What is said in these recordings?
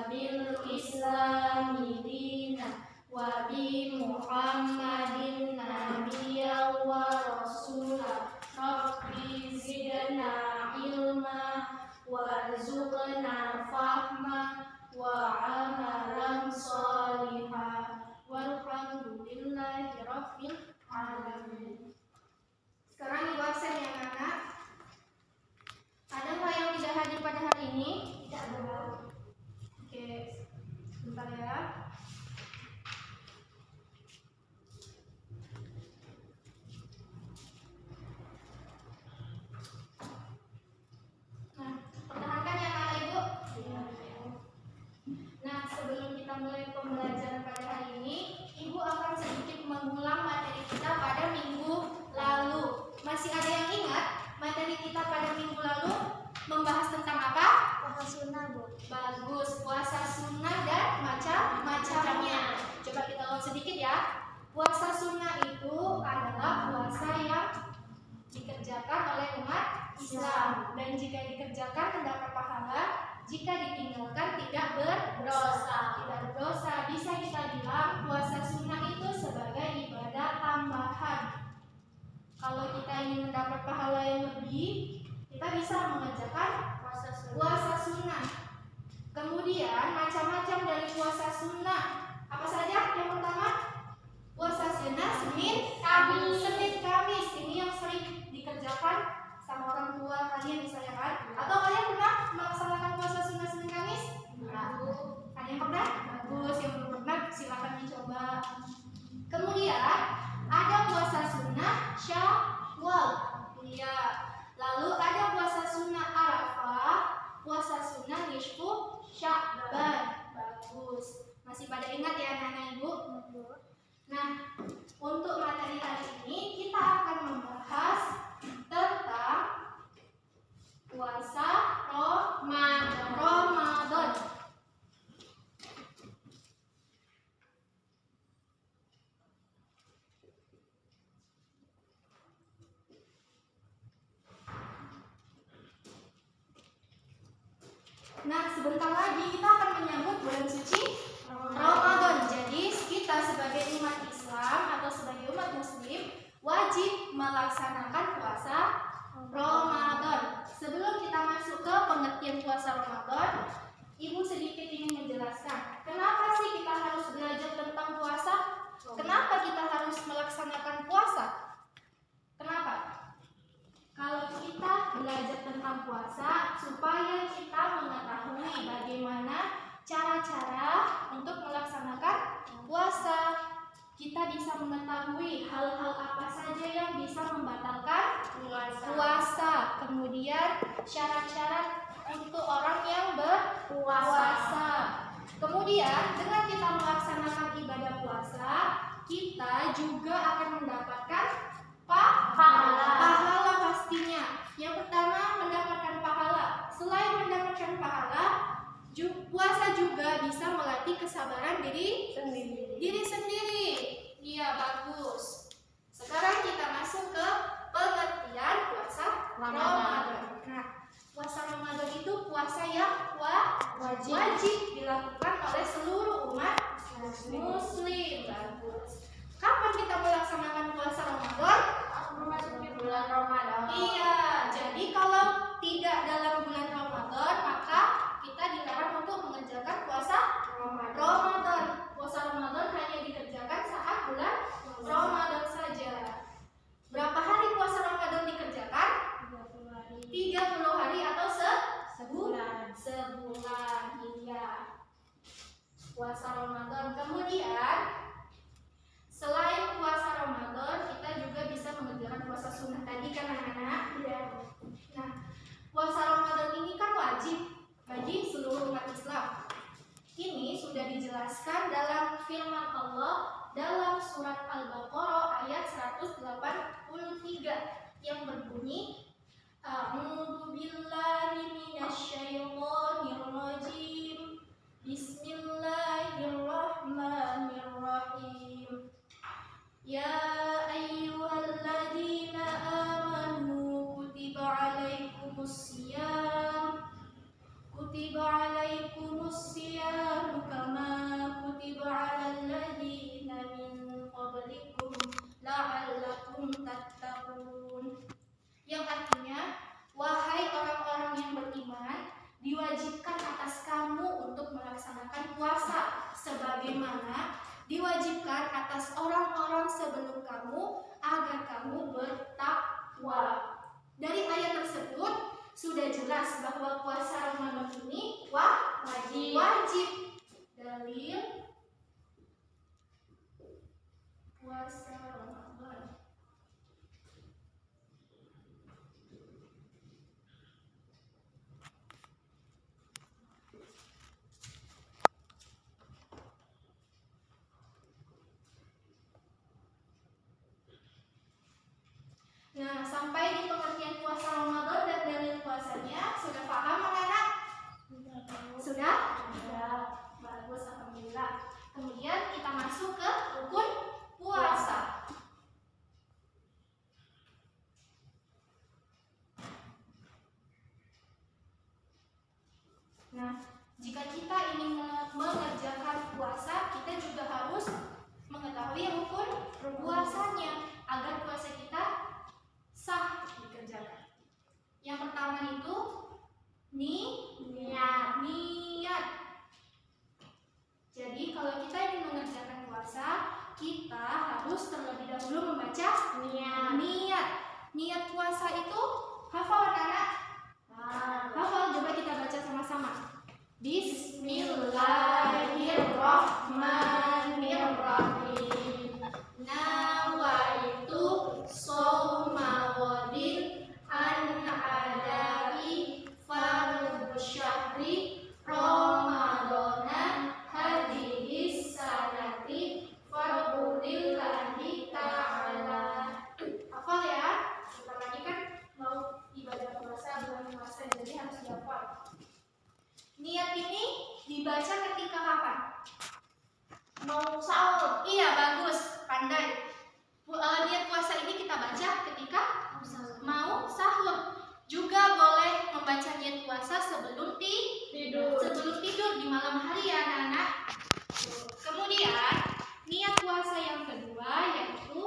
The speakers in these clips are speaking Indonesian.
bil islami dina wa bi Muhammadin nabiyya wa rasula rabbi zidna ilma warzuqna fahma wa amalan sholihah walhamdulillahi rabbil alamin. Sekarang ibu absen ya anak. Ada nggak yang tidak hadir pada hari ini? Tidak ada. Oke, sebentar ya. Nah, pertahankan ya anak ibu. Nah, sebelum kita mulai pembelajaran pada hari ini, ibu akan sedikit mengulang materi kita pada minggu lalu. Masih ada yang ingat materi kita pada minggu lalu membahas tentang apa? Puasa sunnah, Bu. Bagus, puasa sunnah dan macam-macamnya. Coba kita lihat sedikit ya. Puasa sunnah itu adalah puasa yang dikerjakan oleh umat Islam, dan jika dikerjakan mendapat pahala, jika ditinggalkan tidak berdosa. Tidak berdosa. Bisa kita bilang puasa sunnah itu sebagai ibadah tambahan. Kalau kita ingin mendapat pahala yang lebih, kita bisa mengerjakan puasa sunnah. Kemudian macam-macam dari puasa sunnah. Apa saja? Yang pertama, puasa sunnah Senin, Kamis. Ini yang sering dikerjakan sama orang tua kalian misalnya kan? Atau kalian pernah melaksanakan puasa sunnah Senin Kamis? Ada yang pernah? Bagus. Yang belum pernah silakan dicoba. Kemudian ada puasa sunnah Syawal. Iya. Lalu ada puasa sunnah Arafah, puasa sunnah nisfu Sya'ban. Bagus. Masih pada ingat ya anak-anak ibu? Nah, untuk materi hari ini kita akan membahas tentang puasa Ramadan. Nah, sebentar lagi kita akan menyambut bulan suci Ramadan. Jadi, kita sebagai umat Islam atau sebagai umat Muslim wajib melaksanakan puasa Ramadan. Sebelum kita masuk ke pengertian puasa Ramadan, Ibu sedikit ingin menjelaskan kenapa sih kita harus belajar tentang puasa? Kenapa kita harus melaksanakan puasa? Kenapa? Kalau kita belajar tentang puasa, supaya kita mengetahui bagaimana cara-cara untuk melaksanakan puasa. Kita bisa mengetahui hal-hal apa saja yang bisa membatalkan puasa. Kemudian syarat-syarat untuk orang yang berpuasa. Kemudian dengan kita melaksanakan ibadah puasa, kita juga akan mendapatkan pahala pastinya. Yang pertama, mendapatkan pahala. Selain mendapatkan pahala, puasa juga bisa melatih kesabaran diri sendiri. Iya, bagus. Sekarang kita masuk ke pengertian puasa Ramadan. Nah, puasa Ramadan itu puasa yang wajib dilakukan oleh seluruh umat Muslim. Bagus. Kapan kita melaksanakan puasa Ramadan? Memasuki bulan Ramadan. Iya, jadi kalau tidak dalam bulan Ramadan, maka kita dilarang untuk mengerjakan puasa Ramadan. Puasa Ramadan hanya dikerjakan saat bulan Ramadan saja. Berapa hari puasa Ramadan dikerjakan? 30 hari atau sebulan. Iya. Puasa Ramadan. Kemudian selain puasa Ramadan, kita juga bisa mengerjakan puasa sunnah tadi kan anak-anak? Iya. Nah, puasa Ramadan ini kan wajib bagi seluruh umat Islam. Ini sudah dijelaskan dalam firman Allah dalam surat Al-Baqarah ayat 183 yang berbunyi A'udzu billahi minasyaitonir rajim. Bismillahirrahmanirrahim. Ya ayyuhalladzina amanu kutiba alaikumus siyam bagaimana diwajibkan atas orang-orang sebelum kamu agar kamu bertakwa. Dari ayat tersebut sudah jelas bahwa puasa Ramadan ini wajib. Dalil puasa Ramadan. Nah, sampai di pengertian puasa Ramadan dan dalil puasanya sudah paham anak-anak? Sudah? Bagus, alhamdulillah. Kemudian kita masuk ke rukun puasa. Nah, jika kita ingin mengerjakan puasa, kita juga harus mengetahui rukun puasanya agar puasa kita sah dikerjakan. Yang pertama itu niat. Jadi kalau kita ingin mengerjakan puasa, kita harus terlebih dahulu membaca niat. Niat puasa itu hafal anak-anak? Hafal, coba kita baca sama-sama. Bismillahirrahmanirrahim. Nawaitu shauma ghadin an adai fardhu syahri Ramadana hadhihi sanati fardhulillahi ta'ala. Hafal ya? Sebentar lagi kan mau ibadah puasa, bulan puasa, jadi harus dihafal. Niat ini dibaca ketika kapan? Mau sahur. Iya, bagus, pandai. Niat puasa ini kita baca ketika mau sahur. Juga boleh membaca niat puasa sebelum tidur di malam hari ya anak-anak. Kemudian niat puasa yang kedua yaitu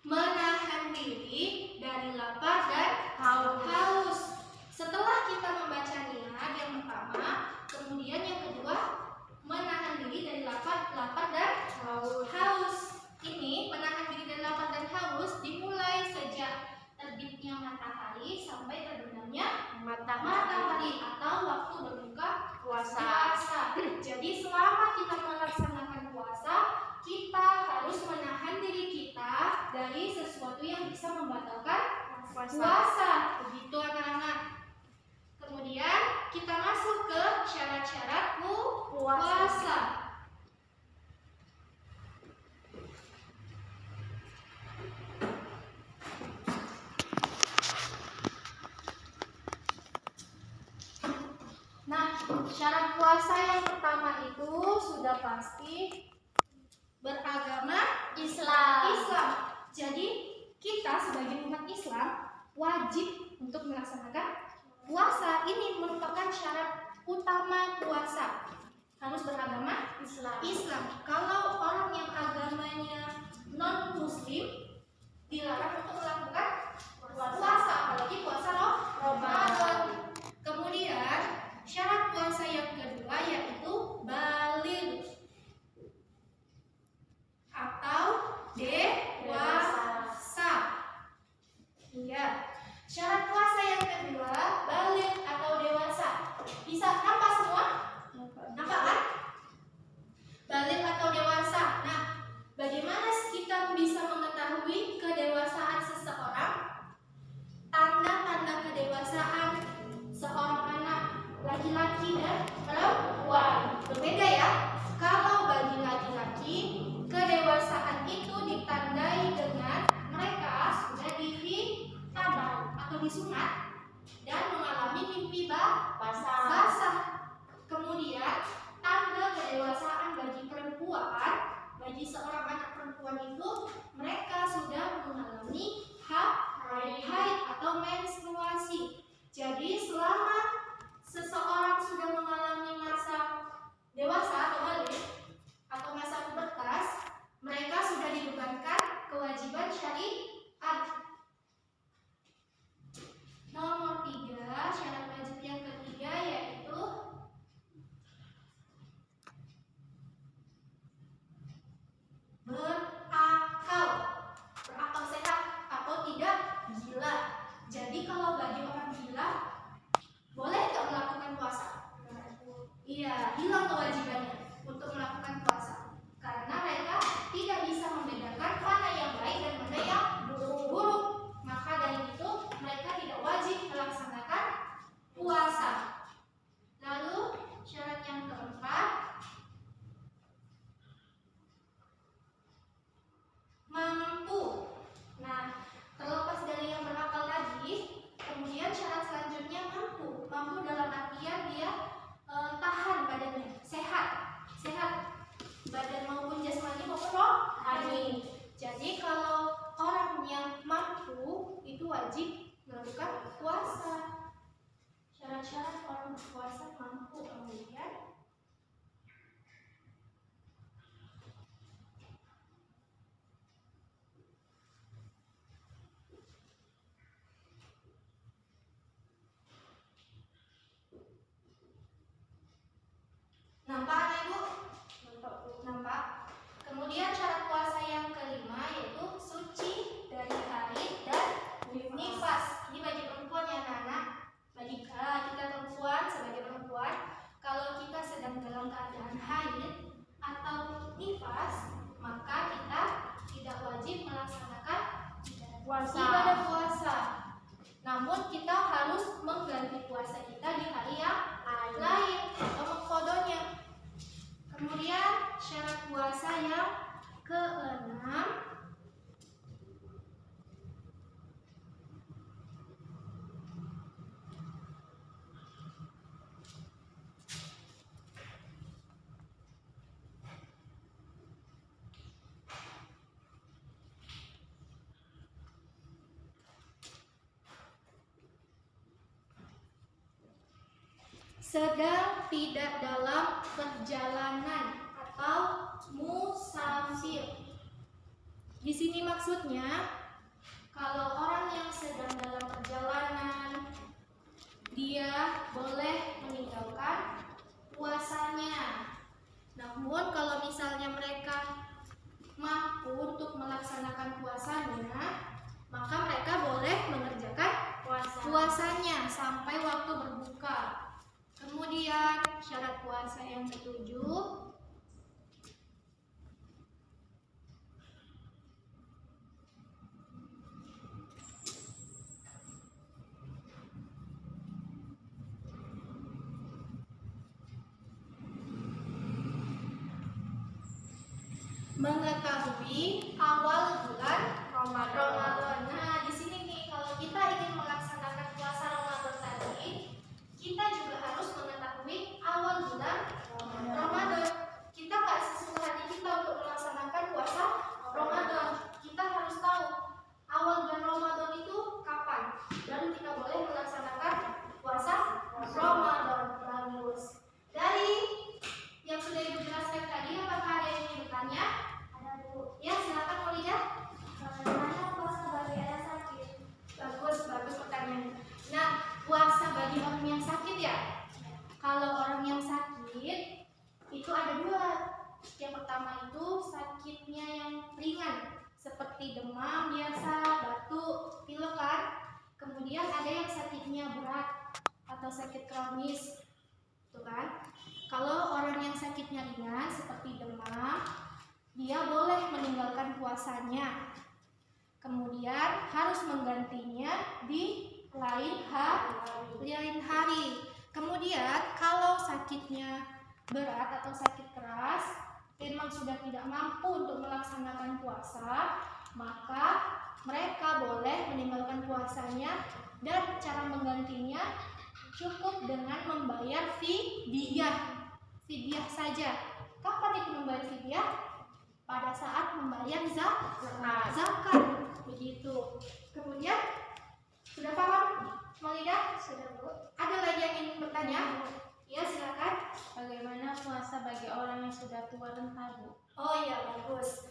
menahan diri dari lapar dan haus. Setelah kita membaca niat yang pertama, kemudian yang kedua menahan diri dari lapar dan haus. Ini menahan diri dari lapar dan haus dimulai sejak terbitnya matahari sampai terbenamnya matahari atau waktu berbuka puasa. Jadi selama kita melaksanakan puasa, kita harus menahan diri kita dari sesuatu yang bisa membatalkan puasa. Begitu anak-anak. Kemudian kita masuk ke syarat-syarat puasa. Nah, syarat puasa yang pertama itu sudah pasti beragama Islam. Jadi kita sebagai umat Islam wajib untuk melaksanakan puasa. Ini merupakan syarat utama puasa. Harus beragama Islam. Kalau orang yang agamanya non-muslim dilarang untuk melakukan puasa, apalagi puasa Ramadan. Kemudian syarat puasa yang kedua yaitu baligh atau dewasa. Iya. Syarat puasa yang kedua baligh atau dewasa. Bisa nampak semua? Nampak kan? Baligh atau dewasa. Nah, bagaimana kita bisa mengetahui kedewasaan seseorang? Tanda-tanda kedewasaan seorang anak laki-laki dan perempuan berbeda ya. Kalau bagi laki-laki, kedewasaan itu ditandai dengan mereka sudah dihitam atau disunat dan mengalami mimpi basah. Kemudian tanda kedewasaan bagi perempuan, bagi seorang anak perempuan itu mereka sudah mengalami haid atau menstruasi. Jadi selama seseorang sudah mengalami masa dewasa atau balik atau masa pubertas, badan maupun jasmani maupun rohani. Jadi kalau orang yang mampu itu wajib melakukan puasa. Syarat-syarat orang berpuasa mampu kemudian nampak Ibu? Nampak. Kemudian syarat puasa yang kelima yaitu suci dari haid dan nifas. Ini bagi perempuan ya anak-anak. Bagi kita perempuan sebagai perempuan, kalau kita sedang dalam keadaan haid atau nifas, maka kita tidak wajib melaksanakan ibadah puasa. Namun kita harus mengganti puasa kita di hari yang lain atau mengqadanya. Kemudian syarat puasa yang keenam sedang tidak dalam perjalanan atau musafir. Di sini maksudnya kalau orang yang sedang dalam perjalanan dia boleh meninggalkan puasanya. Namun kalau misalnya mereka mampu untuk melaksanakan puasanya, maka mereka boleh mengerjakan puasanya sampai waktu berbuka. Kemudian syarat puasa yang ketujuh mengetahui awal bulan Ramadan. Nah, di sini nih kalau kita ingin melaksanakan puasa Ramadan tadi, kita juga harus mengetahui awal bulan Ramadan. Kita nggak sesuka hati kita untuk melaksanakan puasa Ramadan. Kita harus tahu awal bulan Ramadan itu kapan, dan kita boleh melaksanakan puasa Ramadan. Bagus. Dari yang sudah Ibu jelaskan tadi, apakah ada yang ingin bertanya? Ada Bu. Ya, silakan Maulida. Bagaimana puasa bagi orang sakit? Bagus pertanyaannya. Nah, puasa bagi orang yang sakit ya? Kalau orang yang sakit itu ada dua. Yang pertama itu sakitnya yang ringan, seperti demam biasa, batuk, pilek kan. Kemudian ada yang sakitnya berat atau sakit kronis, tuh kan? Kalau orang yang sakitnya ringan seperti demam, dia boleh meninggalkan puasanya. Kemudian harus menggantinya di lain hari. Kemudian kalau sakitnya berat atau sakit keras, memang sudah tidak mampu untuk melaksanakan puasa, maka mereka boleh meninggalkan puasanya dan cara menggantinya cukup dengan membayar fidyah saja. Kapan itu membayar fidyah? Pada saat membayar zakat. Begitu. Kemudian sudah paham, Maulida? Sudah, Bu. Ada lagi yang ingin bertanya? Ya, silakan. Bagaimana puasa bagi orang yang sudah tua renta, Bu? Oh iya, bagus.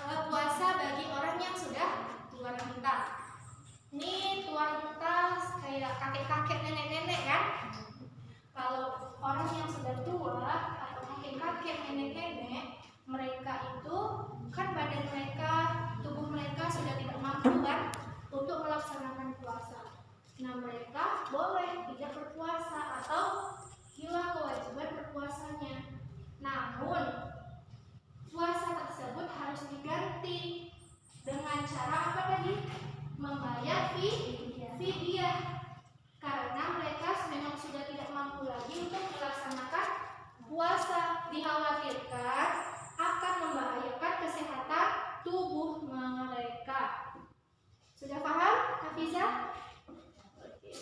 Puasa bagi orang yang sudah tua renta. Ini tua renta kayak kakek-kakek, nenek-nenek kan? Kalau orang yang sudah tua atau kakek-kakek, nenek-nenek, mereka itu kan badan mereka, tubuh mereka sudah tidak mampu kan untuk melaksanakan puasa. Nah, mereka boleh tidak berpuasa atau hilang kewajiban berpuasanya. Namun puasa tersebut harus diganti dengan cara apa tadi? Membayar fidyah. Karena mereka memang sudah tidak mampu lagi untuk melaksanakan puasa. Dikhawatirkan akan membahayakan kesehatan tubuh mereka. Sudah paham, Hafiza? Oke.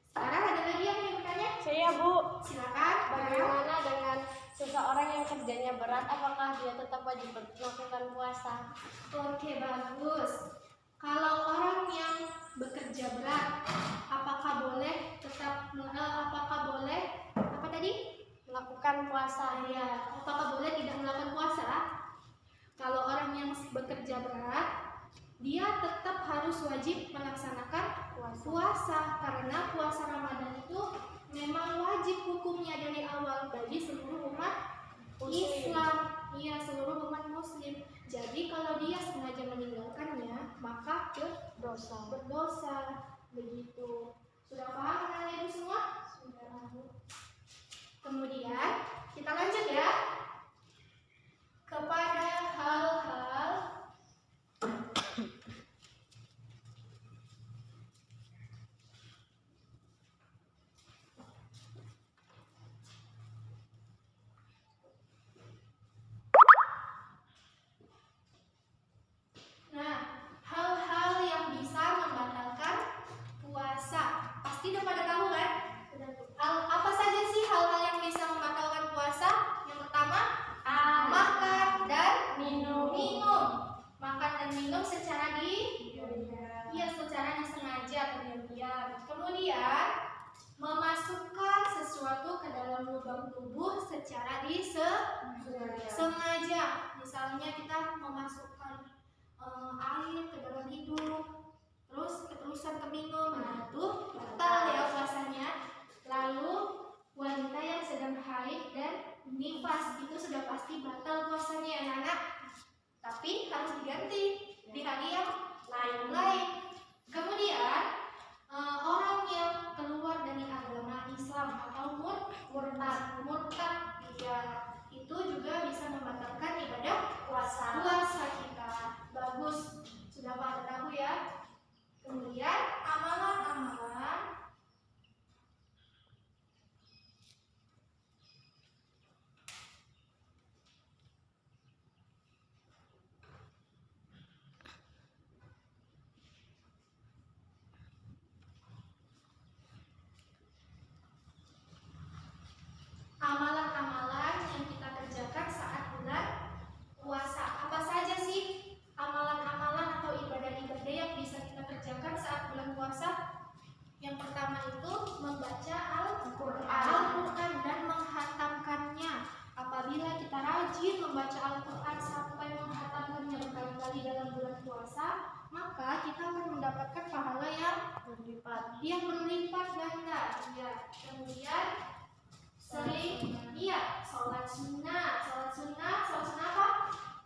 Sekarang ada lagi yang bertanya? Saya, Bu. Silakan. Bagaimana dengan seseorang yang kerjanya berat? Apakah apakah dia tetap wajib melakukan puasa? Oke, bagus. Kalau orang yang bekerja berat, apakah boleh apa tadi? Melakukan puasa. Ya, apakah boleh tidak melakukan puasa? Kalau orang yang bekerja berat, dia tetap harus wajib melaksanakan puasa karena puasa Ramadan itu memang wajib hukumnya dari awal bagi seluruh umat Islam. Iya, seluruh umat Muslim. Jadi kalau dia sengaja meninggalkannya, maka berdosa. Begitu. Sudah paham mengenai itu semua? Sudah. Kemudian kita lanjut ya kepada hal-hal hal-hal yang bisa membatalkan puasa. Pasti udah pada tahu kan? Apa saja sih hal-hal yang bisa membatalkan puasa? Yang pertama, makan dan minum. Makan dan minum secara disengaja atau diam. Kemudian, memasukkan sesuatu ke dalam lubang tubuh secara disengaja. Misalnya kita memasukkan air ke dalam hidung, terus keterusan ke minum, nah itu batal ya puasanya. Lalu wanita yang sedang haid dan nifas itu sudah pasti batal puasanya anak-anak, tapi harus diganti di hari yang lain. Kemudian orang yang keluar dari agama Islam atau murtad ya, itu juga bisa membatalkan ibadah puasa kita. Bagus, sudah pada tahu ya. Kemudian amalan-amalan yang kita kerjakan saat bulan puasa. Apa saja sih amalan-amalan atau ibadah-ibadah yang bisa kita kerjakan saat bulan puasa? Yang pertama itu membaca Al-Quran dan menghatamkannya. Apabila kita rajin membaca Al-Quran sampai menghatamkannya berkali-kali dalam bulan puasa, maka kita akan mendapatkan pahala yang berlipat ganda. Ya. Kemudian sering sholat sunnah apa?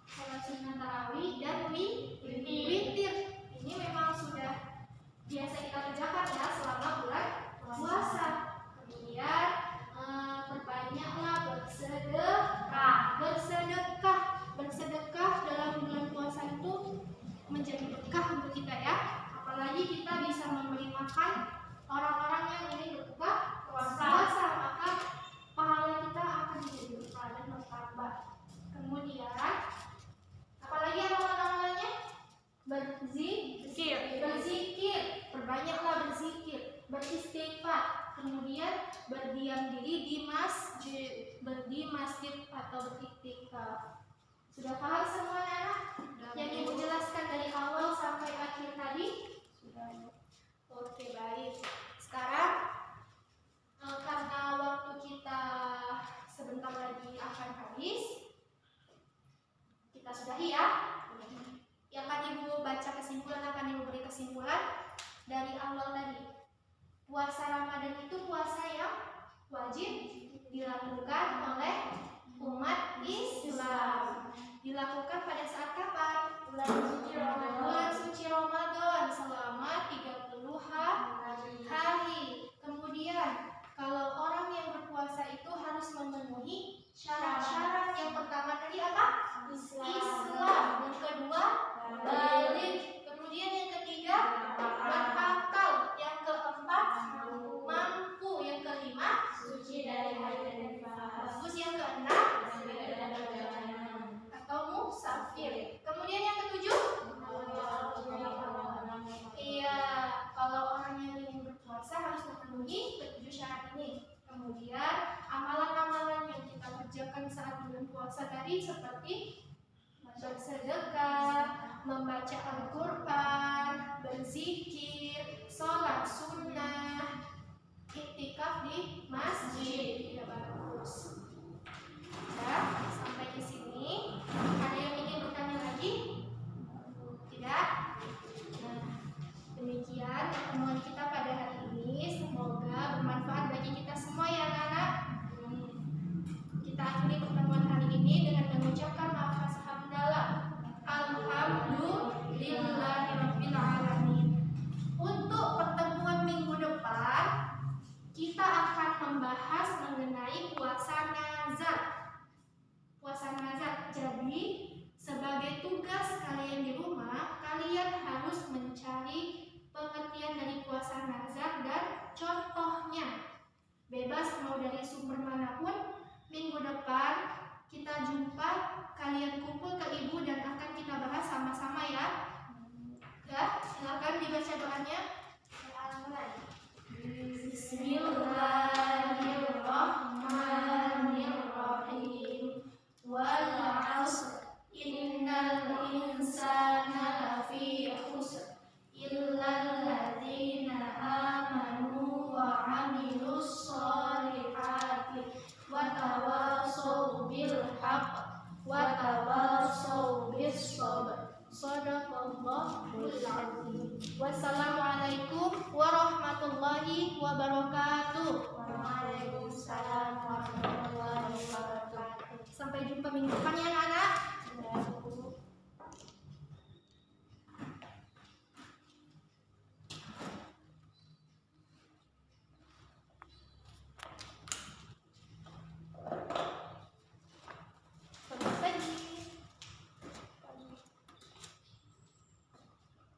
Sholat sunnah tarawih dan witir. Ini memang sudah biasa kita kerjakan ya selama bulan puasa. Kemudian perbanyaklah bersedekah dalam bulan puasa itu menjadi berkah untuk kita ya. Apalagi kita bisa memberi makan orang-orang yang ingin berbuka puasa, maka pahala kita akan menjadi berkah dan bertambah. Kemudian apalagi amalan-amalannya? Berzikir, perbanyaklah berzikir, beristighfar, kemudian berdiam diri di masjid atau beriktikaf. Sudah paham semua anak? Yang ibu jelaskan dari awal sampai akhir tadi? Sudah. Oke, baik. Sekarang karena waktu kita sebentar lagi akan habis, kita sudahi ya. Yang akan ibu baca kesimpulan, akan ibu beri kesimpulan dari awal tadi. Puasa Ramadan itu puasa yang wajib dilakukan oleh umat Islam. Dilakukan pada saat kapan? Bulan suci Ramadan selama 30 hari. Kemudian kalau orang yang berpuasa itu harus memenuhi syarat-syarat. Yang pertama tadi apa? Islam. Yang kedua, balik. Kemudian yang ketiga, berakal. Yang keempat, mampu. Yang kelima, suci dari haid dan nifas. Bagus. Yang keenam, lain seperti bersedekah, membaca Al-Quran, berzikir, sholat sunnah, iktikaf di masjid. Ya, bagus. Ya, sampai di sini. Ada yang ingin bertanya lagi? Tidak? Nah, demikian pertemuan kita pada hari ini. Semoga bermanfaat bagi kita semua ya anak-anak. Kita akhiri pertemuan hari ini dengan mengucapkan lafaz hamdalah. Alhamdulillahirabbil alamin. Untuk pertemuan minggu depan kita akan membahas mengenai puasa nazar. Puasa nazar. Jadi sebagai tugas kalian di rumah, kalian harus mencari pengertian dari puasa nazar dan contohnya. Bebas mau dari sumber manapun. Minggu depan kita jumpa, kalian kumpul ke ibu dan akan kita bahas sama-sama ya. Ya, silakan dibaca doanya. Bismillahirrahmanirrahim. Wal 'ashr innal insana lafi khusr illal ladzina amanu wa 'amilus sholihati wa tawassaw bil haqq wa tawassaw bis sabr. Shadaqallahul azim. Wassalamualaikum warahmatullahi wabarakatuh.